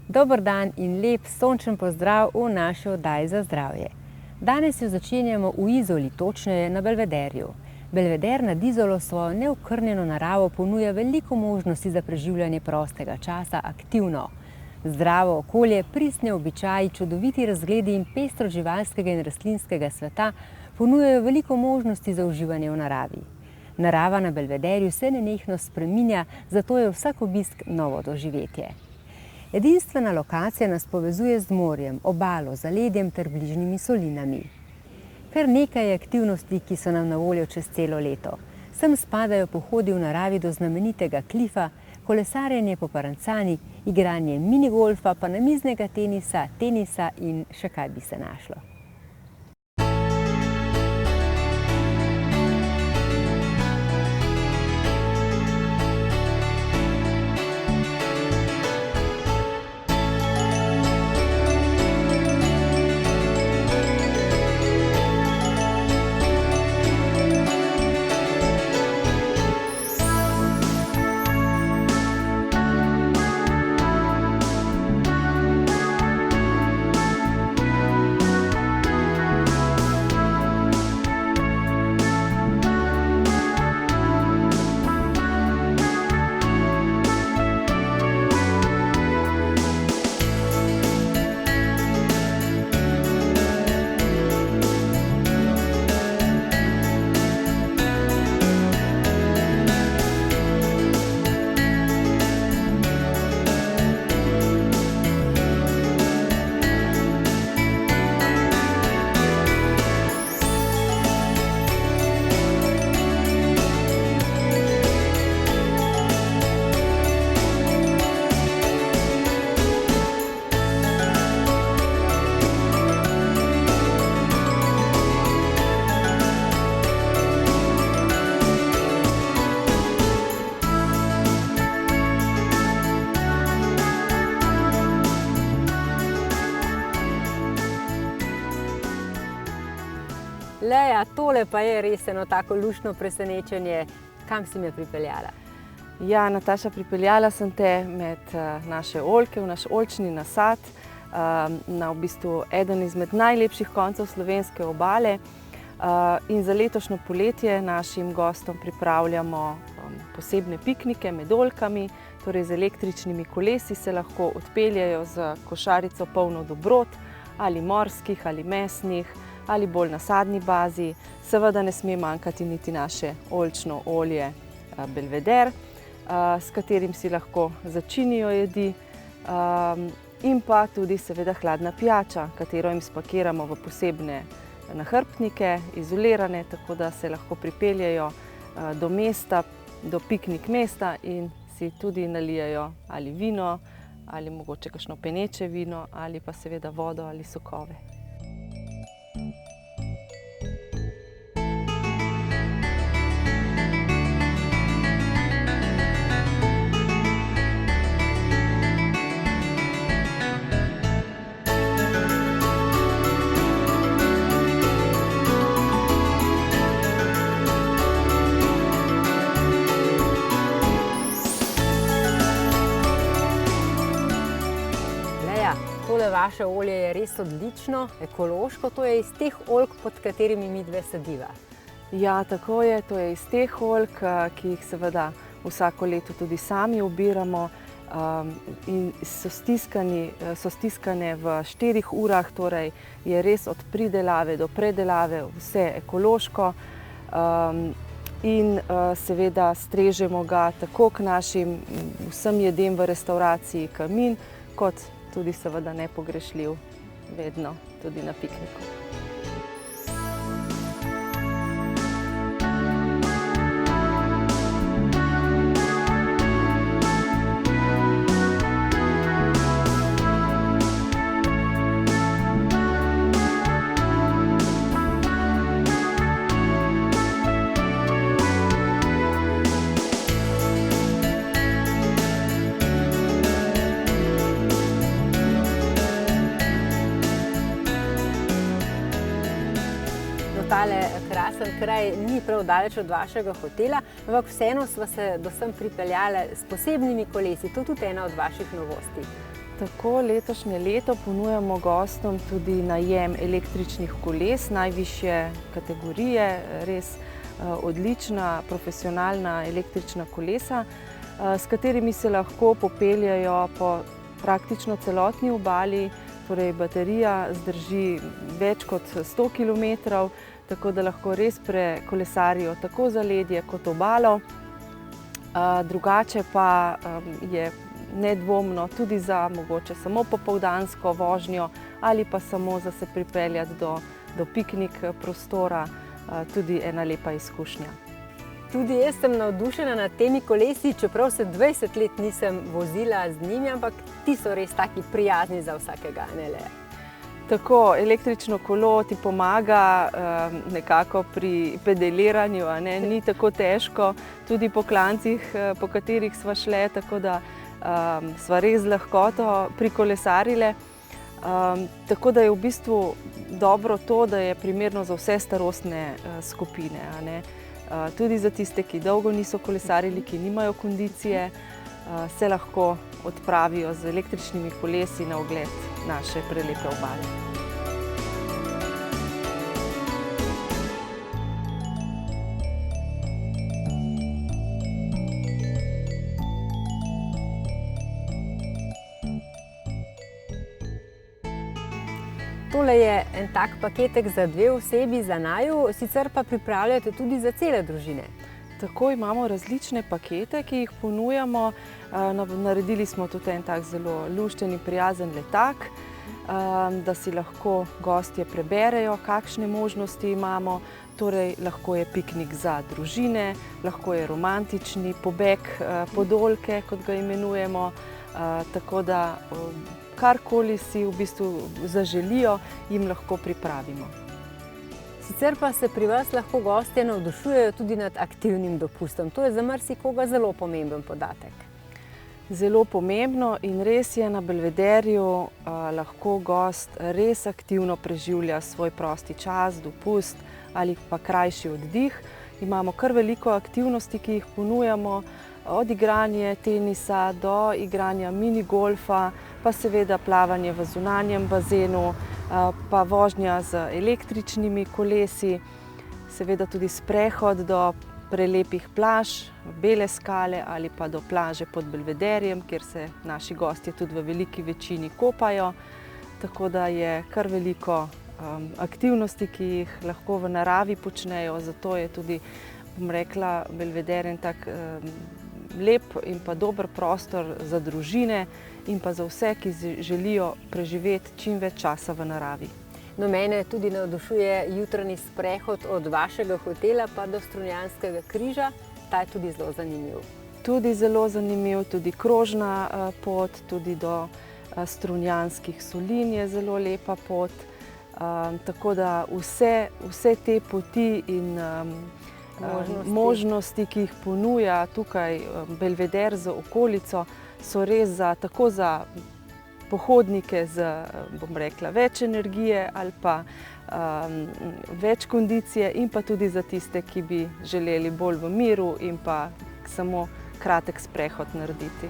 Dober dan in lep sončen pozdrav v naši oddaji za zdravje. Danes jo začenjamo v Izoli, točneje na Belvederju. Belveder nad Izolo svojo neokrnjeno naravo ponuja veliko možnosti za preživljanje prostega časa aktivno. Zdravo okolje, pristni običaji, čudoviti razgledi in pestro živalskega in rastlinskega sveta ponujajo veliko možnosti za uživanje v naravi. Narava na Belvederju se nenehno spreminja, zato je vsak obisk novo doživetje. Edinstvena lokacija nas povezuje z morjem, obalo, zaledjem ter bližnjimi solinami. Kar nekaj je aktivnosti, ki so nam na voljo čez celo leto. Sem spadajo pohodi v naravi do znamenitega klifa, kolesarjenje po Parancani, igranje minigolfa, pa namiznega tenisa in še kaj bi se našlo. Leja, tole pa je res eno tako luštno presenečenje. Kam si me pripeljala? Ja, Nataša, pripeljala sem te med naše oljke, v naš oljčni nasad, na v bistvu eden izmed najlepših koncev slovenske obale. In za letošnjo poletje našim gostom pripravljamo posebne piknike med oljkami, torej z električnimi kolesi se lahko odpeljejo z košarico polno dobrot, ali morskih, ali mesnih, ali bolj na sadni bazi. Seveda ne sme manjkati niti naše oljčno olje Belveder, s katerim si lahko začinijo jedi, in pa tudi seveda hladna pijača, katero jim spakiramo v posebne nahrbtnike, izolirane, tako da se lahko pripeljejo do mesta, do piknik mesta in si tudi nalijejo ali vino, ali mogoče kakšno peneče vino, ali pa seveda vodo ali sokove. Tole vaše olje je res odlično, ekološko, to je iz teh oljk, pod katerimi midve sediva. Ja, tako je, to je iz teh oljk, ki jih seveda vsako leto tudi sami obiramo, in so stiskane v 4 urah, torej je res od pridelave do predelave vse ekološko, in seveda strežemo ga tako k našim vsem jedem v restavraciji kamin, kot tudi seveda nepogrešljiv vedno tudi na pikniku. tale krasen kraj ni prav daleč od vašega hotela, ampak vseeno sva se do sem pripeljala s posebnimi kolesi. To je tudi ena od vaših novosti. Tako letošnje leto ponujamo gostom tudi najem električnih koles najvišje kategorije, res odlična, profesionalna električna kolesa, s katerimi se lahko popeljejo po praktično celotni obali. Torej baterija zdrži več kot 100 km, tako da lahko res prekolesarijo tako zaledje kot obalo. Drugače pa je nedvomno tudi za mogoče samo popoldansko vožnjo ali pa samo za se pripeljati do piknik prostora, tudi ena lepa izkušnja. Tudi jaz sem navdušena nad temi kolesi, čeprav se 20 let nisem vozila z njimi, ampak ti so res taki prijazni za vsakega, ne le? Tako, električno kolo ti pomaga nekako pri pedaliranju, ni tako težko, tudi po klancih, po katerih sva šle, tako da sva res z lahkoto prikolesarile. Tako da je v bistvu dobro to, da je primerno za vse starostne skupine. Tudi za tiste, ki dolgo niso kolesarili, ki nimajo kondicije, se lahko odpravijo z električnimi kolesi na ogled naše prelepe obale. Tole je en tak paketek za 2 osebi, za naju, sicer pa pripravljate tudi za cele družine. Tako, imamo različne pakete, ki jih ponujamo. Naredili smo tudi en tak zelo lušten in prijazen letak, da si lahko gostje preberejo, kakšne možnosti imamo. Torej, lahko je piknik za družine, lahko je romantični pobeg pod oljke, kot ga imenujemo, tako da karkoli si v bistvu zaželijo, jim lahko pripravimo. Sicer pa se pri vas lahko gostje navdušujejo tudi nad aktivnim dopustom. To je za marsikoga zelo pomemben podatek. Zelo pomembno in res je, na Belvederju lahko gost res aktivno preživlja svoj prosti čas, dopust ali pa krajši oddih. Imamo kar veliko aktivnosti, ki jih ponujamo, od igranja tenisa do igranja minigolfa, pa seveda plavanje v zunanjem bazenu, pa vožnja z električnimi kolesi, seveda tudi sprehod do prelepih plaž, Bele skale ali pa do plaže pod Belvederjem, kjer se naši gostje tudi v veliki večini kopajo. Tako da je kar veliko aktivnosti, ki jih lahko v naravi počnejo, zato je tudi, bom rekla, Belveder en tak lep in pa dober prostor za družine in pa za vse, ki želijo preživeti čim več časa v naravi. No, mene tudi navdušuje jutranji sprehod od vašega hotela pa do Strunjanskega križa. Ta je tudi zelo zanimiv. Tudi zelo zanimiv, tudi krožna pot, tudi do Strunjanskih solin je zelo lepa pot. Tako da vse te poti in možnosti, ki jih ponuja tukaj Belveder z okolico, so res tako za pohodnike z, bom rekla, več energije ali pa več kondicije in pa tudi za tiste, ki bi želeli bolj v miru in pa samo kratek sprehod narediti.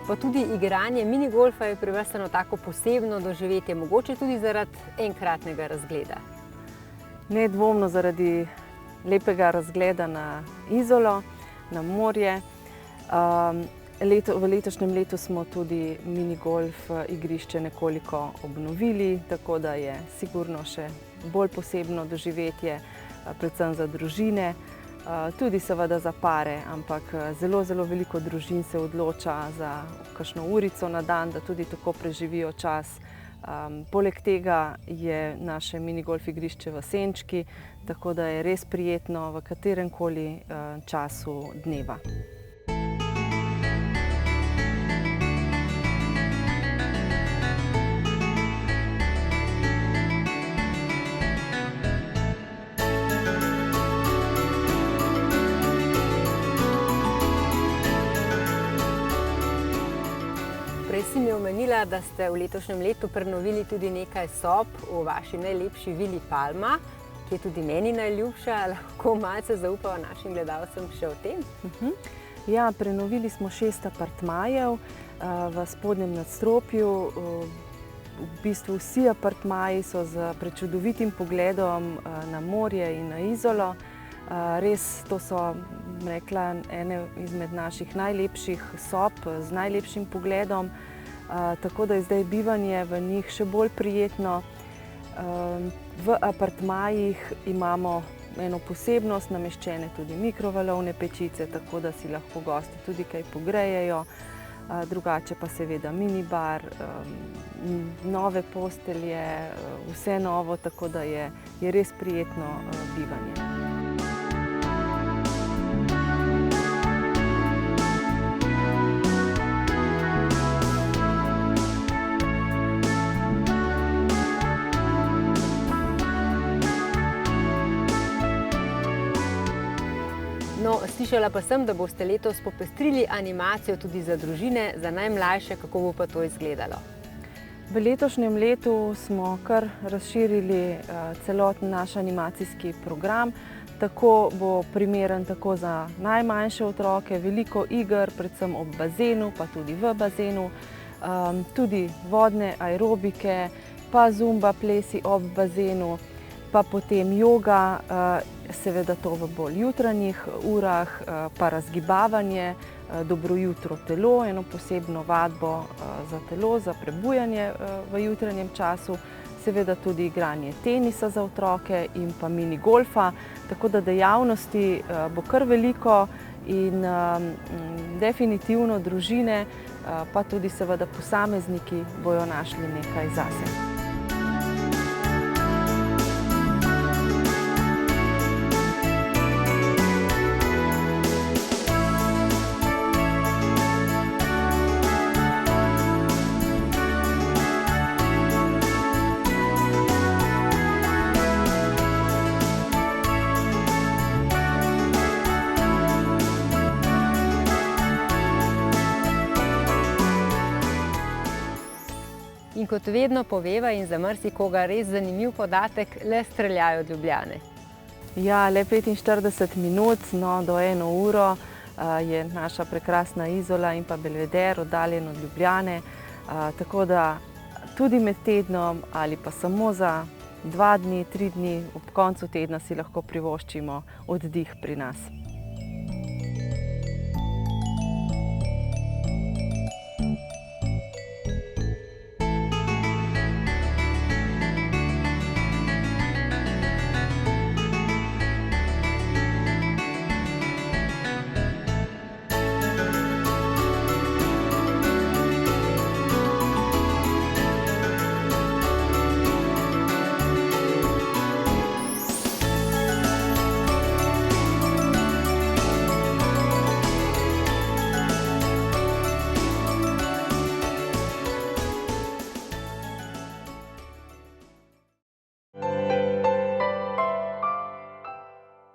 Pa tudi igranje minigolfa je pri vas eno tako posebno doživetje, mogoče tudi zaradi enkratnega razgleda. Nedvomno zaradi lepega razgleda na Izolo, na morje. V letošnjem letu smo tudi minigolf igrišče nekoliko obnovili, tako da je sigurno še bolj posebno doživetje, predvsem za družine. Tudi seveda za pare, ampak zelo veliko družin se odloča za kakšno urico na dan, da tudi tako preživijo čas. Poleg tega je naše minigolf igrišče v senčki, tako da je res prijetno v kateremkoli času dneva. Prej si mi omenila, da ste v letošnjem letu prenovili tudi nekaj sob v vaši najlepši vili Palma, ki je tudi meni najljubša. Lahko malce zaupava našim gledalcem še o tem? Ja, prenovili smo 6 apartmajev v spodnjem nadstropju. V bistvu vsi apartmaji so z prečudovitim pogledom na morje in na Izolo. Res, to so, rekla, ene izmed naših najlepših sob z najlepšim pogledom, tako da je zdaj bivanje v njih še bolj prijetno. V apartmajih imamo eno posebnost, nameščene tudi mikrovalovne pečice, tako da si lahko gosti tudi kaj pogrejejo. Drugače pa seveda minibar, nove postelje, vse novo, tako da je res prijetno bivanje. No, slišala pa sem, da boste letos popestrili animacijo tudi za družine, za najmlajše. Kako bo pa to izgledalo? V letošnjem letu smo kar razširili celoten naš animacijski program. Tako bo primeren tako za najmanjše otroke, veliko iger, predvsem ob bazenu, pa tudi v bazenu, tudi vodne aerobike, pa zumba plesi ob bazenu, pa potem joga, seveda to v bolj jutranjih urah, pa razgibavanje, dobro jutro telo, eno posebno vadbo za telo, za prebujanje v jutranjem času, seveda tudi igranje tenisa za otroke in pa mini golfa, tako da dejavnosti bo kar veliko in definitivno družine, pa tudi seveda posamezniki bojo našli nekaj zase. In kot vedno poveva in za marsikoga res zanimiv podatek, le streljajo od Ljubljane. Ja, le 45 minut, no, do 1 uro je naša prekrasna Izola in pa Belveder oddaljen od Ljubljane, tako da tudi med tednom ali pa samo za 2 dni, 3 dni ob koncu tedna si lahko privoščimo oddih pri nas.